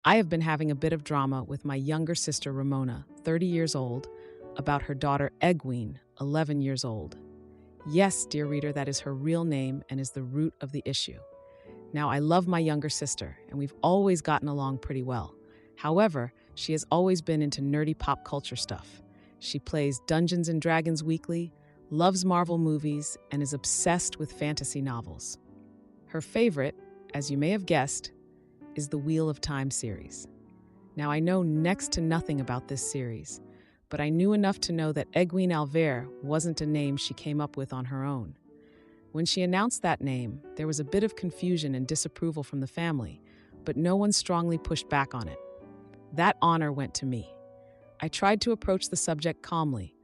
I have been having a bit of drama with my younger sister Ramona, 30 years old, about her daughter Egwene, 11 years old. Yes, dear reader, that is her real name and is the root of the issue. Now, I love my younger sister, and we've always gotten along pretty well. However, she has always been into nerdy pop culture stuff. She plays Dungeons and Dragons weekly, loves Marvel movies, and is obsessed with fantasy novels. Her favorite, as you may have guessed, is the Wheel of Time series. Now, I know next to nothing about this series, but I knew enough to know that Egwene Alver wasn't a name she came up with on her own. When she announced that name, there was a bit of confusion and disapproval from the family, but no one strongly pushed back on it. That honor went to me. I tried to approach the subject calmly.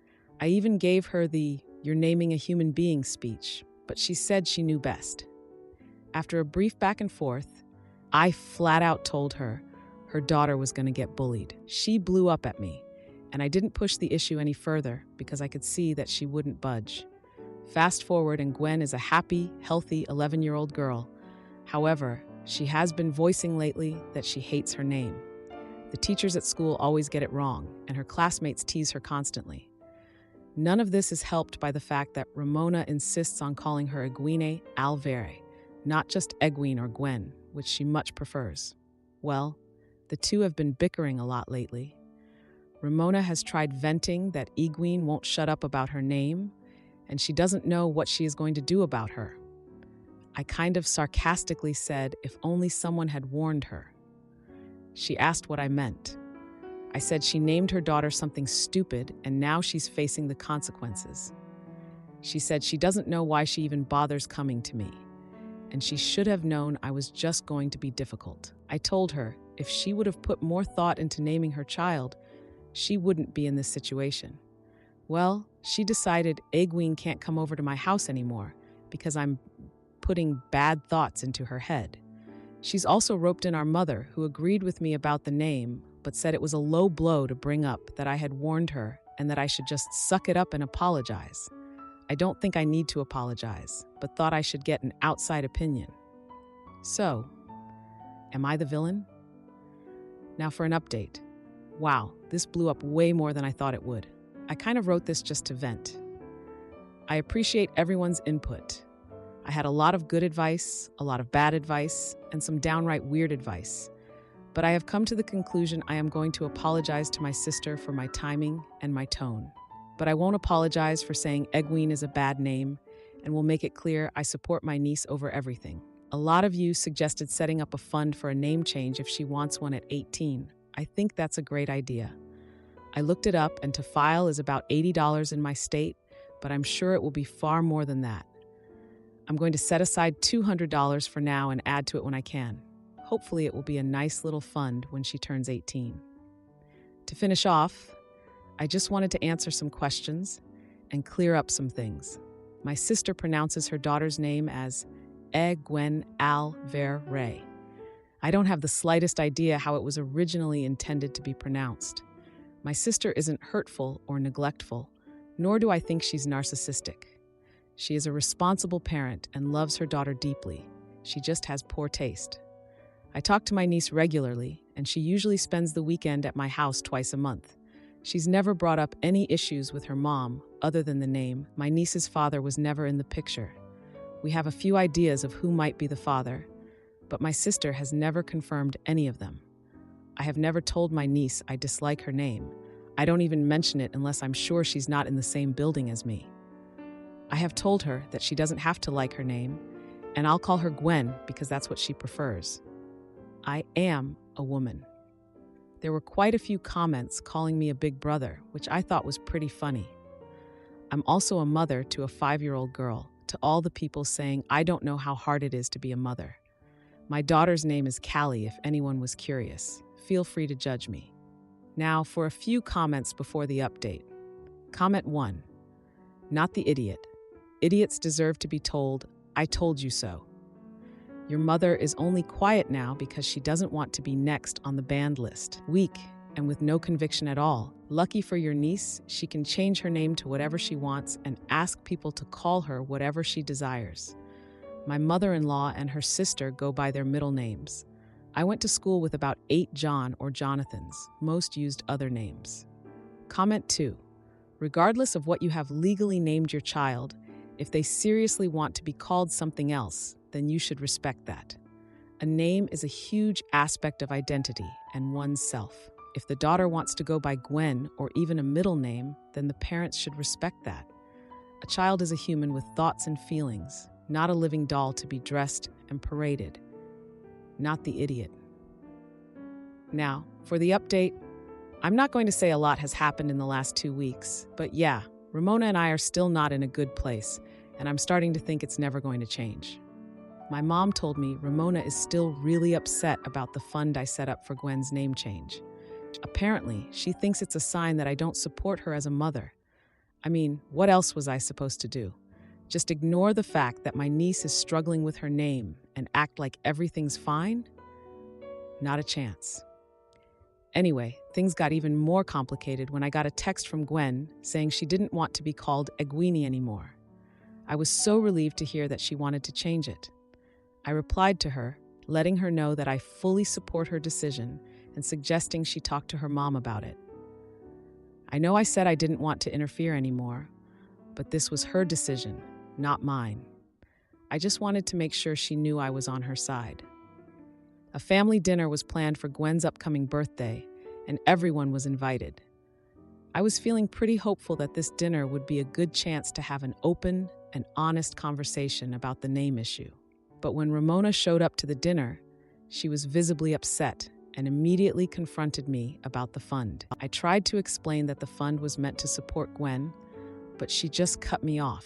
I even gave her the "you're naming a human being" speech, but she said she knew best. After a brief back and forth, I flat out told her her daughter was going to get bullied. She blew up at me, and I didn't push the issue any further because I could see that she wouldn't budge. Fast forward, and Gwen is a happy, healthy 11-year-old girl. However, she has been voicing lately that she hates her name. The teachers at school always get it wrong, and her classmates tease her constantly. None of this is helped by the fact that Ramona insists on calling her Egwene Alvere, not just Egwene or Gwen, which she much prefers. Well, the two have been bickering a lot lately. Ramona has tried venting that Egwene won't shut up about her name, and she doesn't know what she is going to do about her. I kind of sarcastically said if only someone had warned her. She asked what I meant. I said she named her daughter something stupid, and now she's facing the consequences. She said she doesn't know why she even bothers coming to me, and she should have known I was just going to be difficult. I told her if she would have put more thought into naming her child, she wouldn't be in this situation. Well, she decided Egwene can't come over to my house anymore because I'm putting bad thoughts into her head. She's also roped in our mother, who agreed with me about the name, but said it was a low blow to bring up that I had warned her and that I should just suck it up and apologize. I don't think I need to apologize, but thought I should get an outside opinion. So, am I the villain? Now for an update. Wow, this blew up way more than I thought it would. I kind of wrote this just to vent. I appreciate everyone's input. I had a lot of good advice, a lot of bad advice, and some downright weird advice. But I have come to the conclusion I am going to apologize to my sister for my timing and my tone. But I won't apologize for saying Egwene is a bad name, and will make it clear I support my niece over everything. A lot of you suggested setting up a fund for a name change if she wants one at 18. I think that's a great idea. I looked it up, and to file is about $80 in my state, but I'm sure it will be far more than that. I'm going to set aside $200 for now and add to it when I can. Hopefully it will be a nice little fund when she turns 18. To finish off, I just wanted to answer some questions and clear up some things. My sister pronounces her daughter's name as Egwene Alvere. I don't have the slightest idea how it was originally intended to be pronounced. My sister isn't hurtful or neglectful, nor do I think she's narcissistic. She is a responsible parent and loves her daughter deeply. She just has poor taste. I talk to my niece regularly, and she usually spends the weekend at my house twice a month. She's never brought up any issues with her mom, other than the name. My niece's father was never in the picture. We have a few ideas of who might be the father, but my sister has never confirmed any of them. I have never told my niece I dislike her name. I don't even mention it unless I'm sure she's not in the same building as me. I have told her that she doesn't have to like her name, and I'll call her Gwen because that's what she prefers. I am a woman. There were quite a few comments calling me a big brother, which I thought was pretty funny. I'm also a mother to a 5-year-old girl, to all the people saying I don't know how hard it is to be a mother. My daughter's name is Callie, if anyone was curious. Feel free to judge me. Now for a few comments before the update. Comment 1. Not the idiot. Idiots deserve to be told, "I told you so." Your mother is only quiet now because she doesn't want to be next on the banned list. Weak and with no conviction at all. Lucky for your niece, she can change her name to whatever she wants and ask people to call her whatever she desires. My mother-in-law and her sister go by their middle names. I went to school with about 8 John or Jonathans. Most used other names. Comment 2. Regardless of what you have legally named your child, if they seriously want to be called something else, then you should respect that. A name is a huge aspect of identity and one's self. If the daughter wants to go by Gwen or even a middle name, then the parents should respect that. A child is a human with thoughts and feelings, not a living doll to be dressed and paraded. Not the idiot. Now, for the update, I'm not going to say a lot has happened in the last 2 weeks, but yeah, Ramona and I are still not in a good place, and I'm starting to think it's never going to change. My mom told me Ramona is still really upset about the fund I set up for Gwen's name change. Apparently, she thinks it's a sign that I don't support her as a mother. I mean, what else was I supposed to do? Just ignore the fact that my niece is struggling with her name and act like everything's fine? Not a chance. Anyway, things got even more complicated when I got a text from Gwen saying she didn't want to be called Egwene anymore. I was so relieved to hear that she wanted to change it. I replied to her, letting her know that I fully support her decision and suggesting she talk to her mom about it. I know I said I didn't want to interfere anymore, but this was her decision, not mine. I just wanted to make sure she knew I was on her side. A family dinner was planned for Gwen's upcoming birthday, and everyone was invited. I was feeling pretty hopeful that this dinner would be a good chance to have an open and honest conversation about the name issue. But when Ramona showed up to the dinner, she was visibly upset and immediately confronted me about the fund. I tried to explain that the fund was meant to support Gwen, but she just cut me off.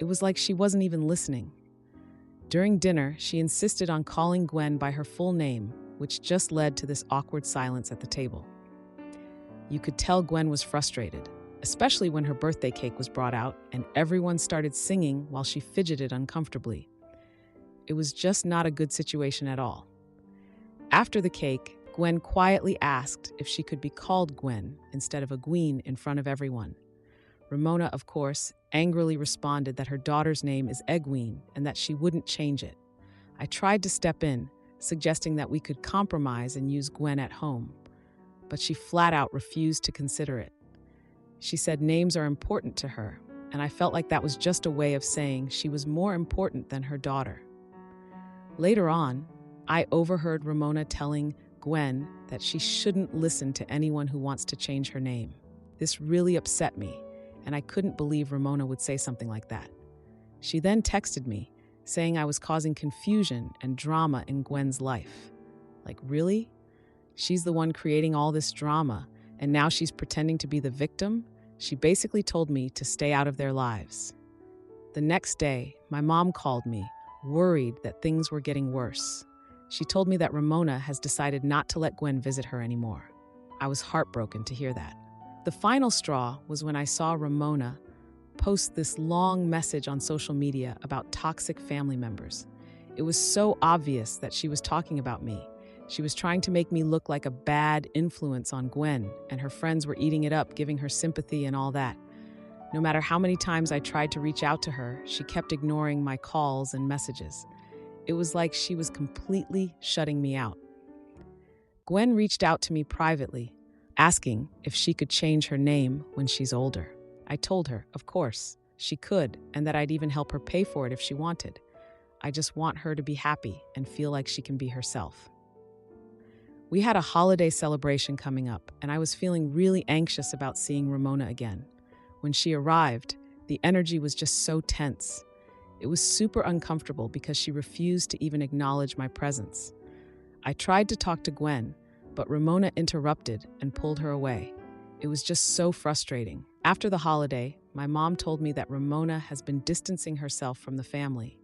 It was like she wasn't even listening. During dinner, she insisted on calling Gwen by her full name, which just led to this awkward silence at the table. You could tell Gwen was frustrated, especially when her birthday cake was brought out and everyone started singing while she fidgeted uncomfortably. It was just not a good situation at all. After the cake, Gwen quietly asked if she could be called Gwen instead of Egwene in front of everyone. Ramona, of course, angrily responded that her daughter's name is Egwene and that she wouldn't change it. I tried to step in, suggesting that we could compromise and use Gwen at home, but she flat out refused to consider it. She said names are important to her, and I felt like that was just a way of saying she was more important than her daughter. Later on, I overheard Ramona telling Gwen that she shouldn't listen to anyone who wants to change her name. This really upset me, and I couldn't believe Ramona would say something like that. She then texted me, saying I was causing confusion and drama in Gwen's life. Like, really? She's the one creating all this drama, and now she's pretending to be the victim? She basically told me to stay out of their lives. The next day, my mom called me, worried that things were getting worse. She told me that Ramona has decided not to let Gwen visit her anymore. I was heartbroken to hear that. The final straw was when I saw Ramona post this long message on social media about toxic family members. It was so obvious that she was talking about me. She was trying to make me look like a bad influence on Gwen, and her friends were eating it up, giving her sympathy and all that. No matter how many times I tried to reach out to her, she kept ignoring my calls and messages. It was like she was completely shutting me out. Gwen reached out to me privately, asking if she could change her name when she's older. I told her, of course, she could, and that I'd even help her pay for it if she wanted. I just want her to be happy and feel like she can be herself. We had a holiday celebration coming up, and I was feeling really anxious about seeing Ramona again. When she arrived, the energy was just so tense. It was super uncomfortable because she refused to even acknowledge my presence. I tried to talk to Gwen, but Ramona interrupted and pulled her away. It was just so frustrating. After the holiday, my mom told me that Ramona has been distancing herself from the family.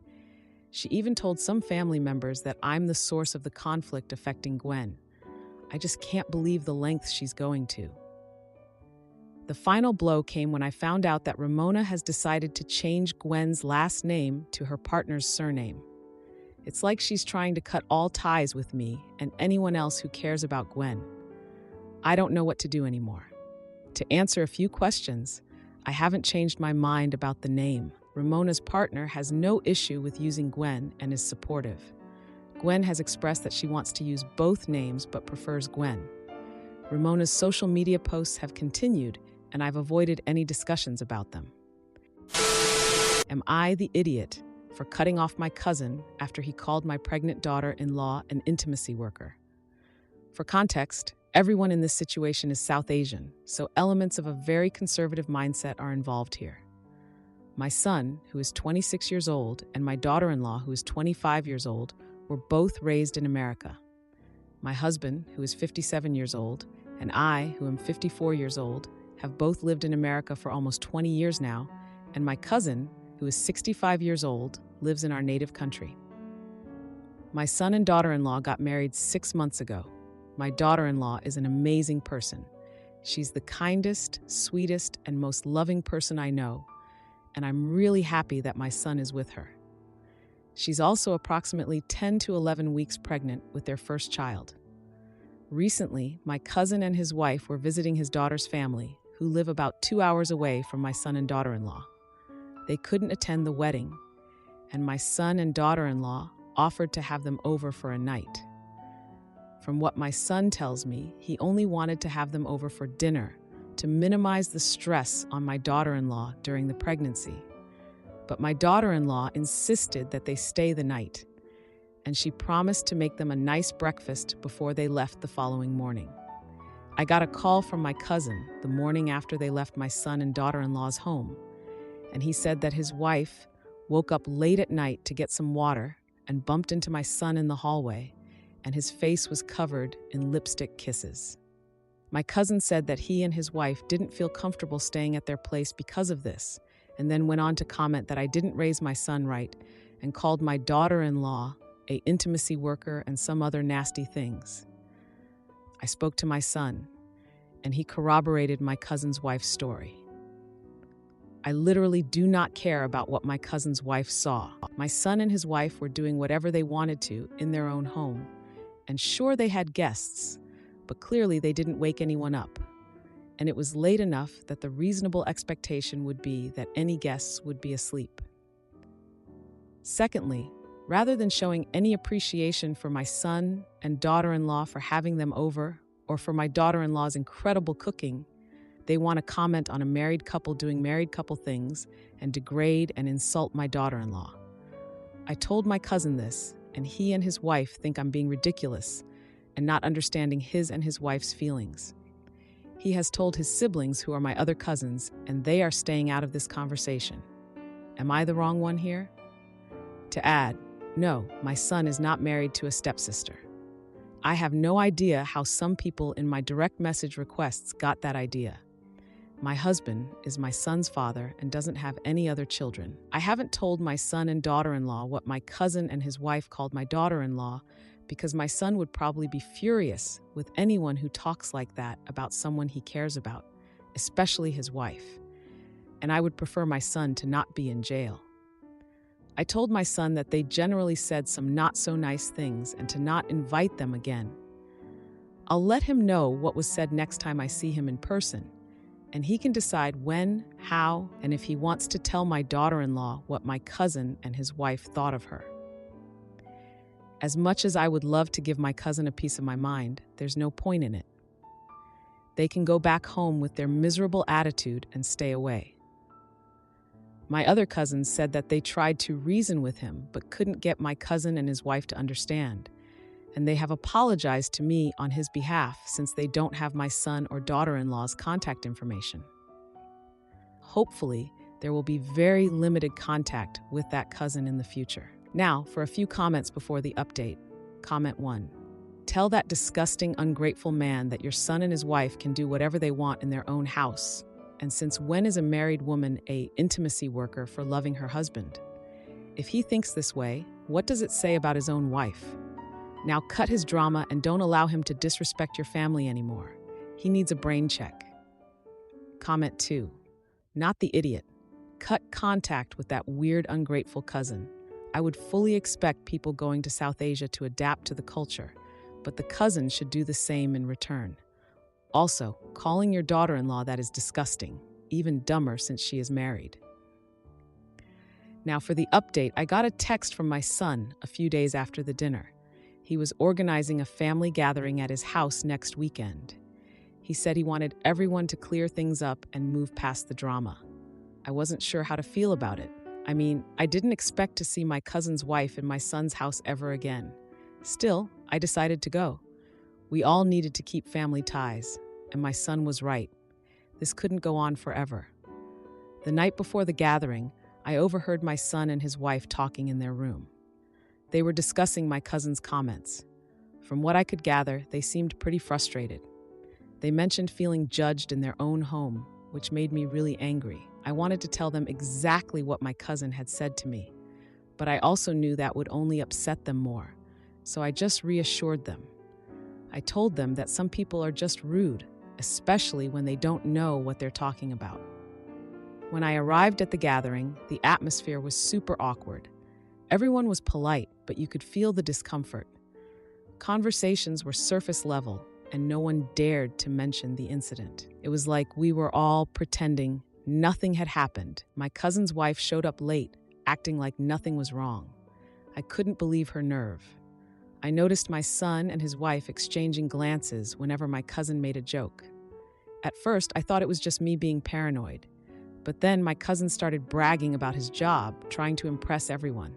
She even told some family members that I'm the source of the conflict affecting Gwen. I just can't believe the lengths she's going to. The final blow came when I found out that Ramona has decided to change Gwen's last name to her partner's surname. It's like she's trying to cut all ties with me and anyone else who cares about Gwen. I don't know what to do anymore. To answer a few questions, I haven't changed my mind about the name. Ramona's partner has no issue with using Gwen and is supportive. Gwen has expressed that she wants to use both names but prefers Gwen. Ramona's social media posts have continued, and I've avoided any discussions about them. Am I the idiot for cutting off my cousin after he called my pregnant daughter-in-law an intimacy worker? For context, everyone in this situation is South Asian, so elements of a very conservative mindset are involved here. My son, who is 26 years old, and my daughter-in-law, who is 25 years old, were both raised in America. My husband, who is 57 years old, and I, who am 54 years old, have both lived in America for almost 20 years now, and my cousin, who is 65 years old, lives in our native country. My son and daughter-in-law got married 6 months ago. My daughter-in-law is an amazing person. She's the kindest, sweetest, and most loving person I know, and I'm really happy that my son is with her. She's also approximately 10 to 11 weeks pregnant with their first child. Recently, my cousin and his wife were visiting his daughter's family, who live about 2 hours away from my son and daughter-in-law. They couldn't attend the wedding, and my son and daughter-in-law offered to have them over for a night. From what my son tells me, he only wanted to have them over for dinner to minimize the stress on my daughter-in-law during the pregnancy. But my daughter-in-law insisted that they stay the night, and she promised to make them a nice breakfast before they left the following morning. I got a call from my cousin the morning after they left my son and daughter-in-law's home, and he said that his wife woke up late at night to get some water and bumped into my son in the hallway, and his face was covered in lipstick kisses. My cousin said that he and his wife didn't feel comfortable staying at their place because of this, and then went on to comment that I didn't raise my son right and called my daughter-in-law an intimacy worker and some other nasty things. I spoke to my son, and he corroborated my cousin's wife's story. I literally do not care about what my cousin's wife saw. My son and his wife were doing whatever they wanted to in their own home. And sure, they had guests, but clearly they didn't wake anyone up. And it was late enough that the reasonable expectation would be that any guests would be asleep. Secondly, rather than showing any appreciation for my son and daughter-in-law for having them over, or for my daughter-in-law's incredible cooking, they want to comment on a married couple doing married couple things and degrade and insult my daughter-in-law. I told my cousin this, and he and his wife think I'm being ridiculous and not understanding his and his wife's feelings. He has told his siblings, who are my other cousins, and they are staying out of this conversation. Am I the wrong one here? To add, no, my son is not married to a stepsister. I have no idea how some people in my direct message requests got that idea. My husband is my son's father and doesn't have any other children. I haven't told my son and daughter-in-law what my cousin and his wife called my daughter-in-law because my son would probably be furious with anyone who talks like that about someone he cares about, especially his wife. And I would prefer my son to not be in jail. I told my son that they generally said some not-so-nice things and to not invite them again. I'll let him know what was said next time I see him in person, and he can decide when, how, and if he wants to tell my daughter-in-law what my cousin and his wife thought of her. As much as I would love to give my cousin a piece of my mind, there's no point in it. They can go back home with their miserable attitude and stay away. My other cousins said that they tried to reason with him but couldn't get my cousin and his wife to understand, and they have apologized to me on his behalf since they don't have my son or daughter-in-law's contact information. Hopefully, there will be very limited contact with that cousin in the future. Now, for a few comments before the update. Comment 1. Tell that disgusting, ungrateful man that your son and his wife can do whatever they want in their own house. And since when is a married woman an intimacy worker for loving her husband? If he thinks this way, what does it say about his own wife? Now cut his drama and don't allow him to disrespect your family anymore. He needs a brain check. Comment 2. Not the idiot. Cut contact with that weird, ungrateful cousin. I would fully expect people going to South Asia to adapt to the culture, but the cousin should do the same in return. Also, calling your daughter-in-law that is disgusting, even dumber since she is married. Now for the update, I got a text from my son a few days after the dinner. He was organizing a family gathering at his house next weekend. He said he wanted everyone to clear things up and move past the drama. I wasn't sure how to feel about it. I mean, I didn't expect to see my cousin's wife in my son's house ever again. Still, I decided to go. We all needed to keep family ties, and my son was right. This couldn't go on forever. The night before the gathering, I overheard my son and his wife talking in their room. They were discussing my cousin's comments. From what I could gather, they seemed pretty frustrated. They mentioned feeling judged in their own home, which made me really angry. I wanted to tell them exactly what my cousin had said to me, but I also knew that would only upset them more, so I just reassured them. I told them that some people are just rude, especially when they don't know what they're talking about. When I arrived at the gathering, the atmosphere was super awkward. Everyone was polite, but you could feel the discomfort. Conversations were surface level, and no one dared to mention the incident. It was like we were all pretending nothing had happened. My cousin's wife showed up late, acting like nothing was wrong. I couldn't believe her nerve. I noticed my son and his wife exchanging glances whenever my cousin made a joke. At first, I thought it was just me being paranoid. But then my cousin started bragging about his job, trying to impress everyone.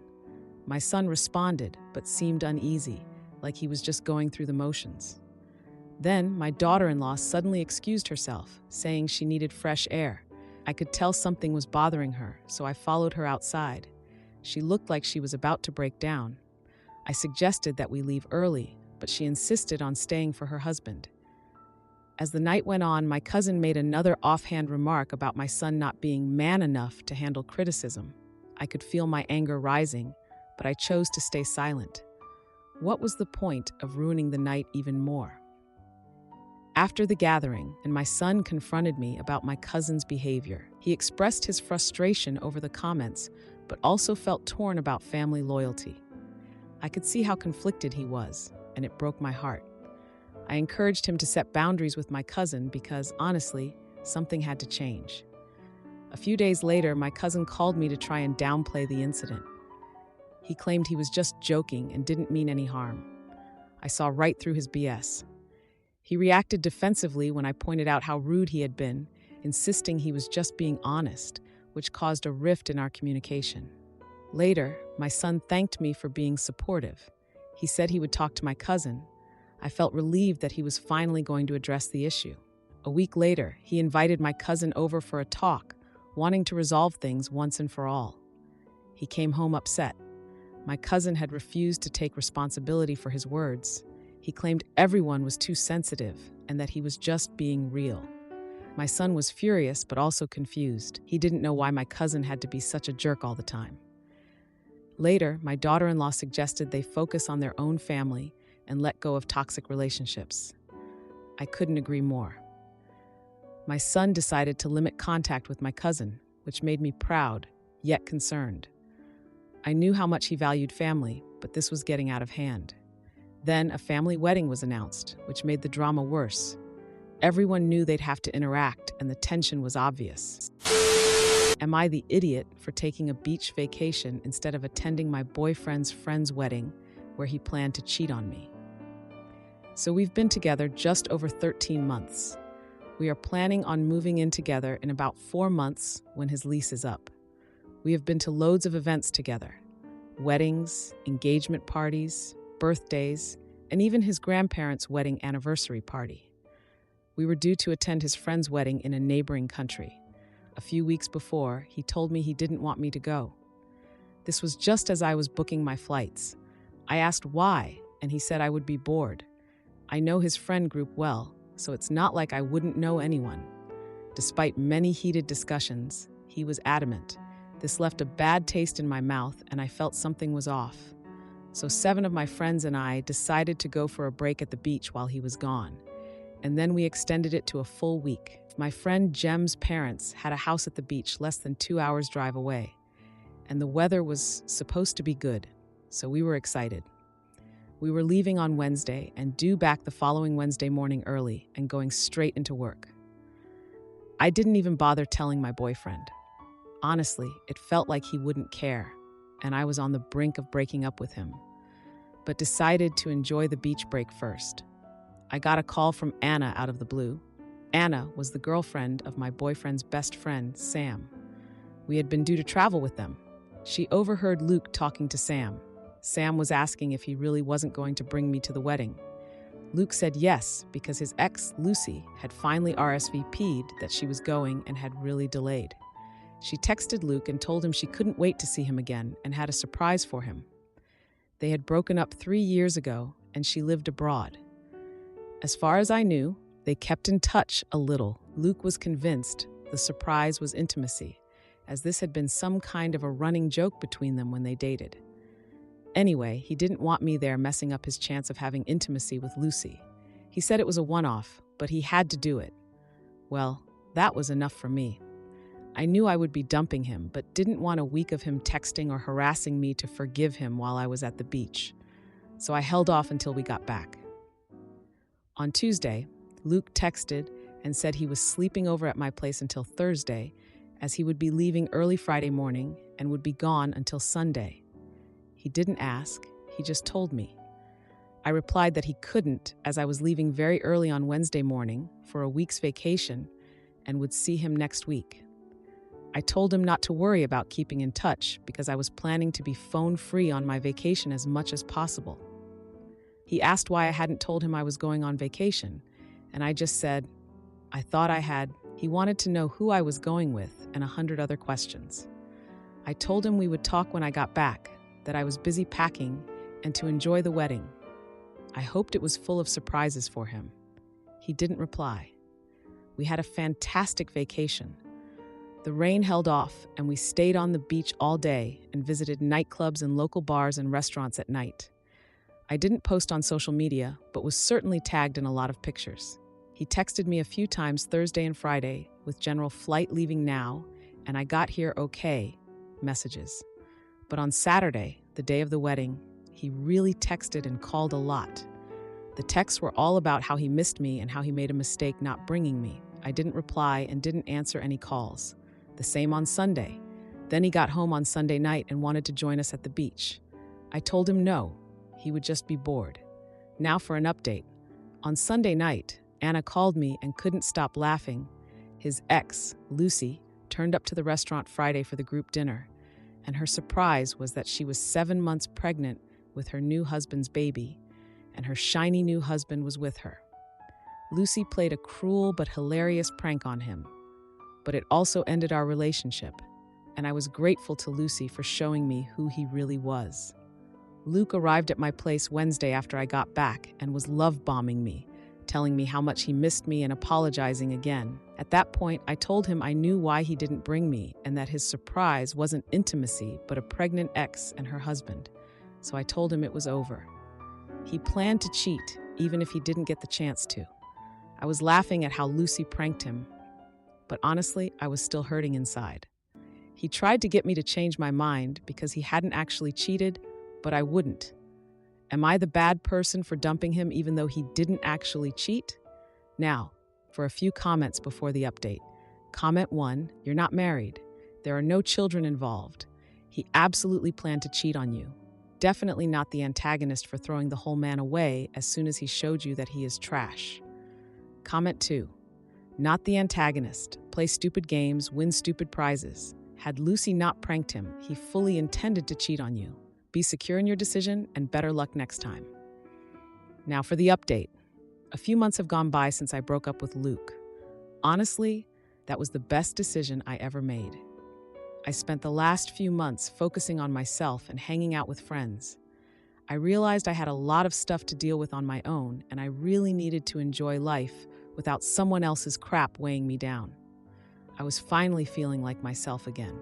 My son responded, but seemed uneasy, like he was just going through the motions. Then my daughter-in-law suddenly excused herself, saying she needed fresh air. I could tell something was bothering her, so I followed her outside. She looked like she was about to break down. I suggested that we leave early, but she insisted on staying for her husband. As the night went on, my cousin made another offhand remark about my son not being man enough to handle criticism. I could feel my anger rising, but I chose to stay silent. What was the point of ruining the night even more? After the gathering, and my son confronted me about my cousin's behavior. He expressed his frustration over the comments, but also felt torn about family loyalty. I could see how conflicted he was, and it broke my heart. I encouraged him to set boundaries with my cousin because, honestly, something had to change. A few days later, my cousin called me to try and downplay the incident. He claimed he was just joking and didn't mean any harm. I saw right through his BS. He reacted defensively when I pointed out how rude he had been, insisting he was just being honest, which caused a rift in our communication. Later, my son thanked me for being supportive. He said he would talk to my cousin. I felt relieved that he was finally going to address the issue. A week later, he invited my cousin over for a talk, wanting to resolve things once and for all. He came home upset. My cousin had refused to take responsibility for his words. He claimed everyone was too sensitive and that he was just being real. My son was furious but also confused. He didn't know why my cousin had to be such a jerk all the time. Later, my daughter-in-law suggested they focus on their own family and let go of toxic relationships. I couldn't agree more. My son decided to limit contact with my cousin, which made me proud, yet concerned. I knew how much he valued family, but this was getting out of hand. Then a family wedding was announced, which made the drama worse. Everyone knew they'd have to interact, and the tension was obvious. Am I the idiot for taking a beach vacation instead of attending my boyfriend's friend's wedding, where he planned to cheat on me? So we've been together just over 13 months. We are planning on moving in together in about 4 months when his lease is up. We have been to loads of events together: weddings, engagement parties, birthdays, and even his grandparents' wedding anniversary party. We were due to attend his friend's wedding in a neighboring country. A few weeks before, he told me he didn't want me to go. This was just as I was booking my flights. I asked why, and he said I would be bored. I know his friend group well, so it's not like I wouldn't know anyone. Despite many heated discussions, he was adamant. This left a bad taste in my mouth, and I felt something was off. So 7 of my friends and I decided to go for a break at the beach while he was gone. And then we extended it to a full week. My friend Jem's parents had a house at the beach less than 2 hours drive away. And the weather was supposed to be good, so we were excited. We were leaving on Wednesday and due back the following Wednesday morning early and going straight into work. I didn't even bother telling my boyfriend. Honestly, it felt like he wouldn't care, and I was on the brink of breaking up with him. but decided to enjoy the beach break first. I got a call from Anna out of the blue. Anna was the girlfriend of my boyfriend's best friend, Sam. We had been due to travel with them. She overheard Luke talking to Sam. Sam was asking if he really wasn't going to bring me to the wedding. Luke said yes, because his ex, Lucy, had finally RSVP'd that she was going and had really delayed. She texted Luke and told him she couldn't wait to see him again and had a surprise for him. They had broken up 3 years ago, and she lived abroad. As far as I knew, they kept in touch a little. Luke was convinced the surprise was intimacy, as this had been some kind of a running joke between them when they dated. Anyway, he didn't want me there messing up his chance of having intimacy with Lucy. He said it was a one-off, but he had to do it. Well, that was enough for me. I knew I would be dumping him, but didn't want a week of him texting or harassing me to forgive him while I was at the beach. So I held off until we got back. On Tuesday, Luke texted and said he was sleeping over at my place until Thursday, as he would be leaving early Friday morning and would be gone until Sunday. He didn't ask, he just told me. I replied that he couldn't, as I was leaving very early on Wednesday morning for a week's vacation and would see him next week. I told him not to worry about keeping in touch because I was planning to be phone-free on my vacation as much as possible. He asked why I hadn't told him I was going on vacation, and I just said, I thought I had. He wanted to know who I was going with and 100 other questions. I told him we would talk when I got back, that I was busy packing, and to enjoy the wedding. I hoped it was full of surprises for him. He didn't reply. We had a fantastic vacation. The rain held off, and we stayed on the beach all day and visited nightclubs and local bars and restaurants at night. I didn't post on social media, but was certainly tagged in a lot of pictures. He texted me a few times Thursday and Friday with general flight leaving now, and I got here okay messages. But on Saturday, the day of the wedding, he really texted and called a lot. The texts were all about how he missed me and how he made a mistake not bringing me. I didn't reply and didn't answer any calls. The same on Sunday. Then he got home on Sunday night and wanted to join us at the beach. I told him no, he would just be bored. Now for an update. On Sunday night, Anna called me and couldn't stop laughing. His ex, Lucy, turned up to the restaurant Friday for the group dinner, and her surprise was that she was 7 months pregnant with her new husband's baby, and her shiny new husband was with her. Lucy played a cruel but hilarious prank on him, but it also ended our relationship, and I was grateful to Lucy for showing me who he really was. Luke arrived at my place Wednesday after I got back and was love-bombing me, telling me how much he missed me and apologizing again. At that point, I told him I knew why he didn't bring me and that his surprise wasn't intimacy but a pregnant ex and her husband. So I told him it was over. He planned to cheat, even if he didn't get the chance to. I was laughing at how Lucy pranked him, but honestly, I was still hurting inside. He tried to get me to change my mind because he hadn't actually cheated, but I wouldn't. Am I the bad person for dumping him even though he didn't actually cheat? Now, for a few comments before the update. Comment 1, you're not married. There are no children involved. He absolutely planned to cheat on you. Definitely not the antagonist for throwing the whole man away as soon as he showed you that he is trash. Comment 2, not the antagonist. Play stupid games, win stupid prizes. Had Lucy not pranked him, he fully intended to cheat on you. Be secure in your decision and better luck next time. Now for the update. A few months have gone by since I broke up with Luke. Honestly, that was the best decision I ever made. I spent the last few months focusing on myself and hanging out with friends. I realized I had a lot of stuff to deal with on my own, and I really needed to enjoy life without someone else's crap weighing me down. I was finally feeling like myself again.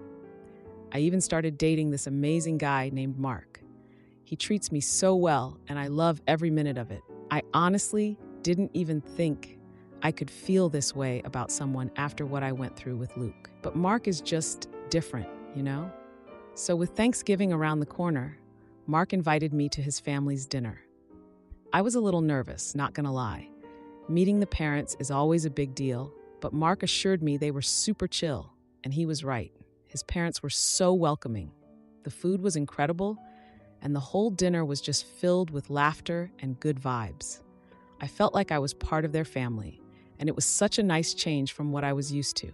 I even started dating this amazing guy named Mark. He treats me so well, and I love every minute of it. I honestly didn't even think I could feel this way about someone after what I went through with Luke. But Mark is just different, you know? So with Thanksgiving around the corner, Mark invited me to his family's dinner. I was a little nervous, not gonna lie. Meeting the parents is always a big deal, but Mark assured me they were super chill, and he was right. His parents were so welcoming. The food was incredible, and the whole dinner was just filled with laughter and good vibes. I felt like I was part of their family, and it was such a nice change from what I was used to.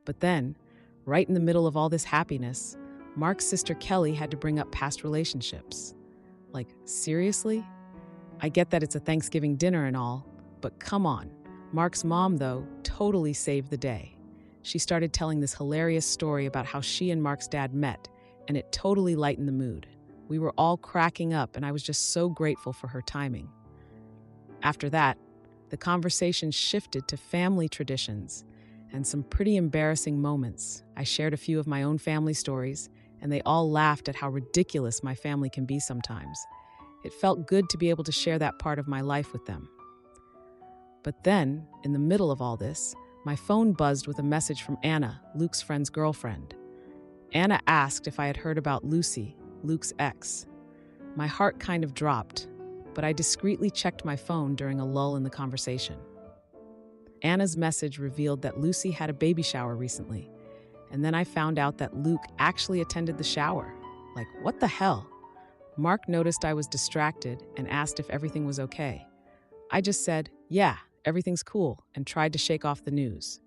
But then, right in the middle of all this happiness, Mark's sister Kelly had to bring up past relationships. Like, seriously? I get that it's a Thanksgiving dinner and all, but come on. Mark's mom, though, totally saved the day. She started telling this hilarious story about how she and Mark's dad met, and it totally lightened the mood. We were all cracking up, and I was just so grateful for her timing. After that, the conversation shifted to family traditions and some pretty embarrassing moments. I shared a few of my own family stories, and they all laughed at how ridiculous my family can be sometimes. It felt good to be able to share that part of my life with them. But then, in the middle of all this, my phone buzzed with a message from Anna, Luke's friend's girlfriend. Anna asked if I had heard about Lucy, Luke's ex. My heart kind of dropped, but I discreetly checked my phone during a lull in the conversation. Anna's message revealed that Lucy had a baby shower recently, and then I found out that Luke actually attended the shower. Like, what the hell? Mark noticed I was distracted and asked if everything was okay. I just said, yeah, everything's cool, and tried to shake off the news.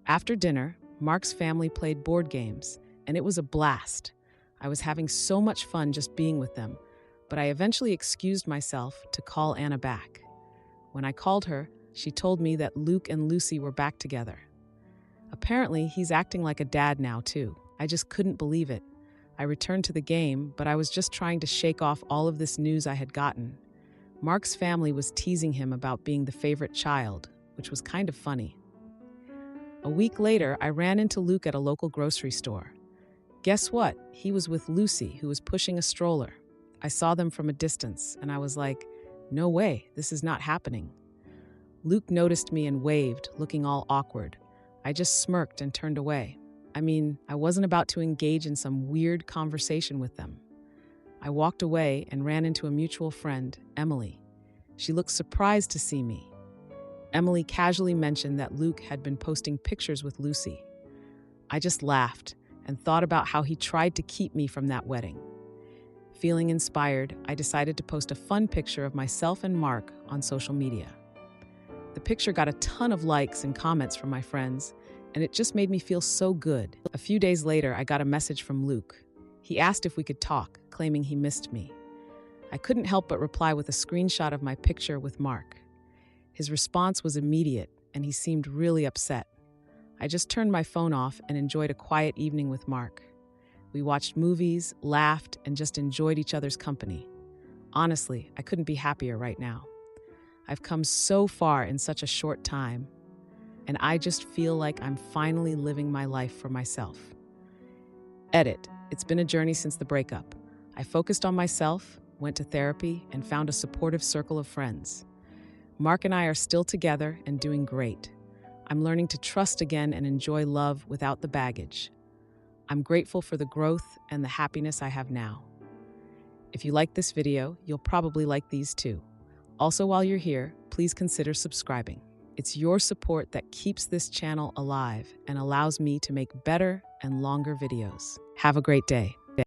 After dinner, Mark's family played board games, and it was a blast. I was having so much fun just being with them, but I eventually excused myself to call Anna back. When I called her, she told me that Luke and Lucy were back together. Apparently, he's acting like a dad now, too. I just couldn't believe it. I returned to the game, but I was just trying to shake off all of this news I had gotten. Mark's family was teasing him about being the favorite child, which was kind of funny. A week later, I ran into Luke at a local grocery store. Guess what? He was with Lucy, who was pushing a stroller. I saw them from a distance, and I was like, no way, this is not happening. Luke noticed me and waved, looking all awkward. I just smirked and turned away. I wasn't about to engage in some weird conversation with them. I walked away and ran into a mutual friend, Emily. She looked surprised to see me. Emily casually mentioned that Luke had been posting pictures with Lucy. I just laughed and thought about how he tried to keep me from that wedding. Feeling inspired, I decided to post a fun picture of myself and Mark on social media. The picture got a ton of likes and comments from my friends, and it just made me feel so good. A few days later, I got a message from Luke. He asked if we could talk, claiming he missed me. I couldn't help but reply with a screenshot of my picture with Mark. His response was immediate, and he seemed really upset. I just turned my phone off and enjoyed a quiet evening with Mark. We watched movies, laughed, and just enjoyed each other's company. Honestly, I couldn't be happier right now. I've come so far in such a short time, and I just feel like I'm finally living my life for myself. Edit. It's been a journey since the breakup. I focused on myself, went to therapy, and found a supportive circle of friends. Mark and I are still together and doing great. I'm learning to trust again and enjoy love without the baggage. I'm grateful for the growth and the happiness I have now. If you like this video, you'll probably like these too. Also, while you're here, please consider subscribing. It's your support that keeps this channel alive and allows me to make better and longer videos. Have a great day.